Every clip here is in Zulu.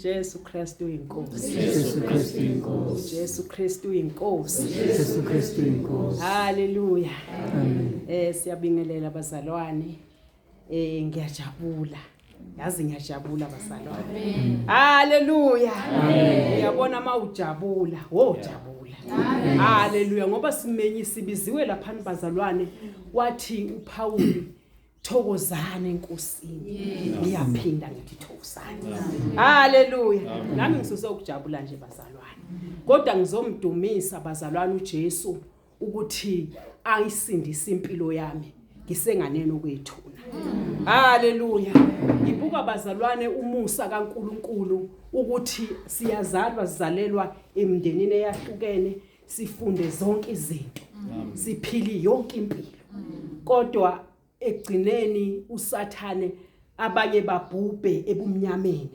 Jesu Kristu inkosi. Jesu Kristu inkosi. Jesu Kristu inkosi. Haleluya. Amen. Siyabingelela bazalwane. Ngiyajabula. Yazi ngiyajabula bazalwane. Haleluya. Uyabona mawujabula, jabula. Haleluya, ngoba simenyi sibiziwe lapha bazalwane wathi uPaul thokozane enkosini. Ngiyaphinda ngithi thokozane. Haleluya. Nami ngisuse ukujabula nje bazalwane. Kodwa ngizomdumisa bazalwane uJesu ukuthi ayisindise impilo yami ngisenganene okwethuna. Haleluya. Ngibuka bazalwane umusa kaNkuluNkulu ukuthi siyazalwa sizalelwa emndenini eyahlukene, sifunde zonke izinto. Siphili yonke impilo. Kodwa egcineni uSathane abanye babhubhe ebumnyameni.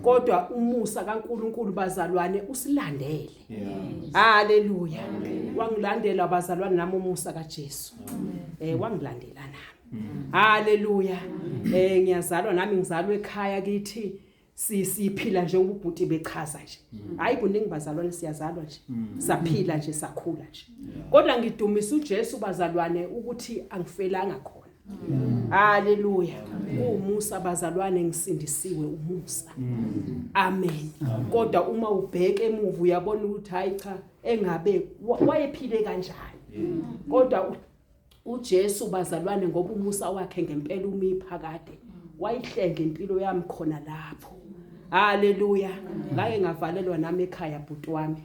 Kodwa umusa kaNkuluNkulu bazalwane usilandele. Haleluya. Wangilandela bazalwane nami umusa kaJesu. Wangilandela nami. Haleluya. Ngiyazalwa nami ngizalwe ekhaya kithi siphila nje ububhuti bechaza nje. Hayi kuningi bazalwane siyazalwa nje. Saphila nje sakhula nje. Kodwa ngidumisa uJesu bazalwane ukuthi angifelanga khona. Haleluya. Umusa bazalwane ngisindisiwe umusa. Amen. Kodwa uma ubheke emuva uyabona ukuthi hayi cha engabe wayephile kanjani. Kodwa uJesu bazalwane ngoba umusa wakhe ngempela umiphakade wayihlenge impilo yami khona lapho. Haleluya. Ngake ngavalelwa nami ekhaya bhuti wami.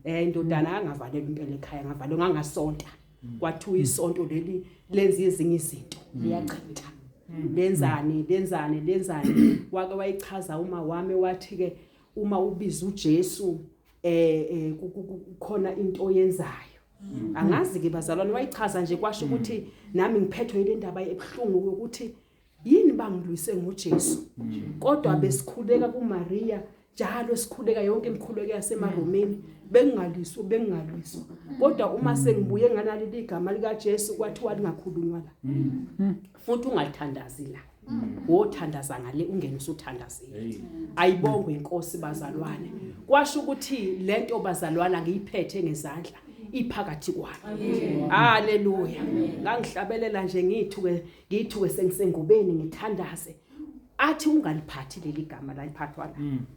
Indodana angavalelwa impela ekhaya, ngavalelwa ngangasonta. Kwathiwa isonto leli lenza ezinye izinto liyachitha. Lenzani wake wayichaza uma wami wathi ke uma ubiza uJesu kukhona into oyenzayo. Angazi ke bazalwane wayichaza nje kwasho ukuthi nami ngiphethwe ile ndaba ebhlungu ukuthi yini bangilwise ngoJesu. Kodwa besikhuleka kuMaria njalo sikhuleka yonke imikhuleko yasemaromeni bengingaliswa. Kodwa uma sengibuye nganaleli igama lika Jesu kwathiwa lingakhulunywa la. Futhi ungalithandazi la. Wothandaza ngale ungene usuthandazile. Ayibongwe inkosi bazalwane. Kwasho ukuthi lento bazalwana ngiyiphethe ngezandla iphakathi kwami. Haleluya. Ngangihlabelela nje ngithuke sengisengubeni ngithandaze. Athi ungaliphathi leli gama la liphathwa la.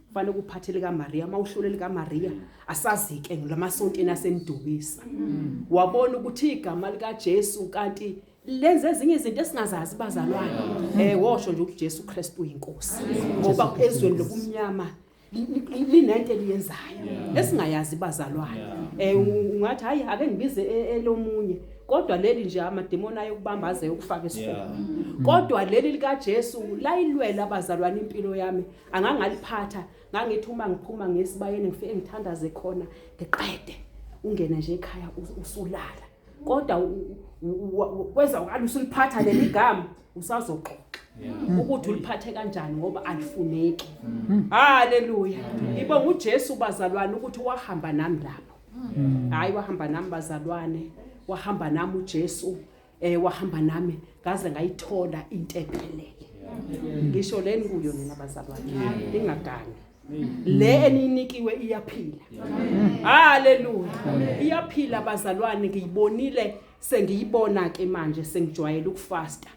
Kufanele ukuphathele kaMaria, mawuhlulele kaMaria asazike ngilamasontweni asemdukisa. Wabona ukuthi igama lika Jesu kanti lenze ezinye izinto esingazazi bazalwane. Wosho nje ukuthi Jesu Kristu uyinkosi. Ngoba ezweni lobumnyama linento eliyenzayo esingayazi bazalwane. Ungathi hayi ake ngibize elomunye. Kodwa leli nje amademoni ayokubambaza yokufaka esifuba. Kodwa leli lika Jesu layilwela abazalwane impilo yami. Angangaliphatha, ngangithi uma ngiphuma ngesibayeni ngifike ngithandaze khona ngiqede. Ungena nje ekhaya usulala. Kodwa kweza ukali usuliphatha leli gama usazoxoxa. Ukuthi uliphathe kanjani ngoba alifuneki. Haleluya. Ibonga uJesu bazalwane ukuthi wahamba nami lapho. Hayi wahamba nami bazalwane. Wahamba nami uJesu, wahamba nami ngaze ngayithola into ephelele. Ngisho leni kuyo mina bazalwane. Ingagangi. le eninikiwe iyaphila haleluya iyaphila bazalwane ngiyibonile sengiyibona ke manje sengijwayele ukufasta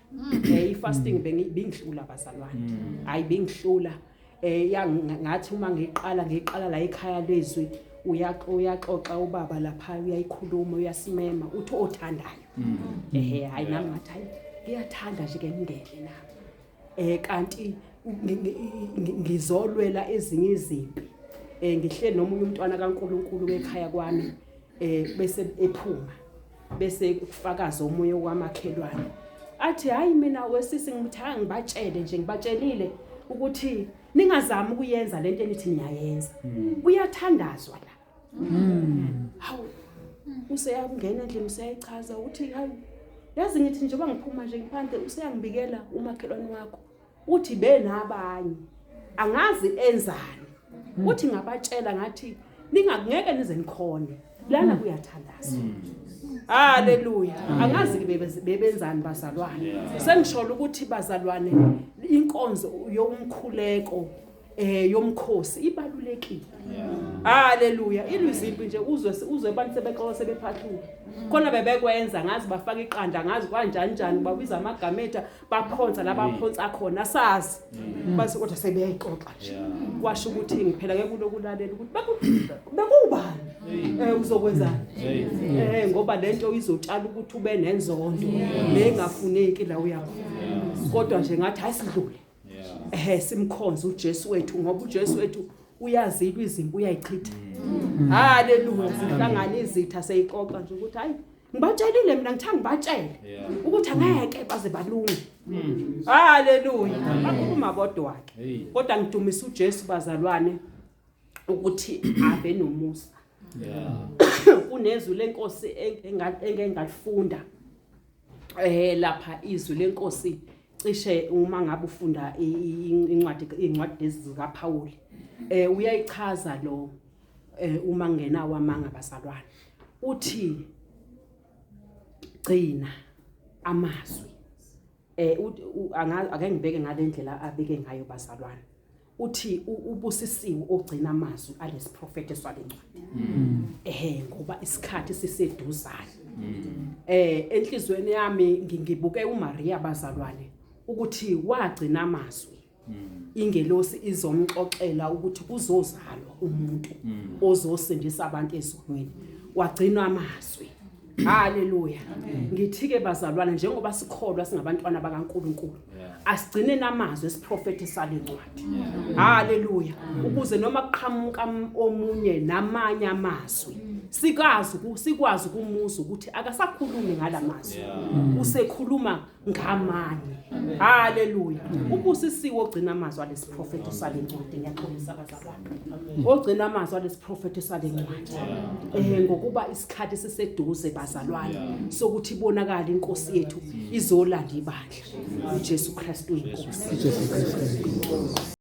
ifasting bengihlula bazalwane hayi bengihlula ngathi uma ngiqala la ekhaya lezwi uyaxoxa ubaba lapha uyayikhuluma uyasimema uthi othandayo hayi nami ngathi hayi ngiyathanda nje ke ngingene nami kanti ngizolwela ezinye izimpi ngihleli nomunye umntwana kaNkuluNkulu ekhaya kwami bese ephuma bese kufakaza omunye kwamakhelwane athi hayi mina wesisi ngimthanga ngibatshele nje ngibatshelile ukuthi ningazami ukuyenza lento enithi niyayenza uyathandazwa la hawu useyangena endlini useyachaza uthi hayi yazi ngithi nje bangiphuma nje ngiphandle useyangibikela umakhelwane wakho uthi benabanye angazi enzani uthi ngabatshela ngathi ningangeke nize nikhone lana kuyathandazwa haleluya angazi bebenzani bazalwane sengishola ukuthi bazalwane inkonzo yomkhuleko yomkhosi ibalulekile haleluya ilwizimpi nje uzwe abantu sebexoxa sebephathula khona bebekwenza ngazi bafaka iqanda ngazi kanjani babiza amagameta baphonsa labaphonsa khona sazi base kodwa sebeyixoxa nje kwasho ukuthi ngiphela ngeke kulokulalela ukuthi bekubani uzokwenzani ngoba lento izotshala ukuthi ube nenzondo lengafuneki la uyakhona kodwa nje ngathi hayisidlule simkhonza uJesu wethu ngoba uJesu wethu uyazilwa izimpi uyayichitha haleluya sihlangana izitha seyixoxa nje ukuthi hayi ngibatshelile mina ngithanga ngibatshele ukuthi angeke baze balunge haleluya bakhuluma bodwa wakhe kodwa ngidumisa uJesu bazalwane ukuthi ave nomusa kunezwi lenkosi engengalifunda lapha izwi lenkosi cishe uma ngabe ufunda incwadi zikaPaul uyayichaza lo uma ngenawo amanga bazalwane uthi gcina amazwi ake ngibeke ngalendlela abeke ngayo bazalwane uthi ubusisiwe ogcina amazwi alesi prophet eswalencwadi ngoba isikhathi siseduzana enhlizweni yami ngibuke uMaria bazalwane ukuthi wagcina amazwi ingelosi izomxoxela ukuthi kuzozalwa umuntu ozosindisa abantu ezonweni wagcina amazwi haleluya ngithi ke bazalwana njengoba sikholwa singabantwana bakaNkuluNkulu asigcine namazwi esiprofeti salencwadi haleluya ukuze noma kuqhamuka omunye namanye amazwi sikwazi ukumuza ukuthi akasakhulumi ngalamazwi usekhuluma ngamanye haleluya ubusisiwe ogcina amazwi alesi prophet salencwadi ngiyaxolisa bazalwane ogcina amazwi alesi prophet salencwadi ngokuba isikhathi siseduze bazalwane sokuthi ibonakala inkosi yethu izolanda ibandla uJesu Kristu inkosi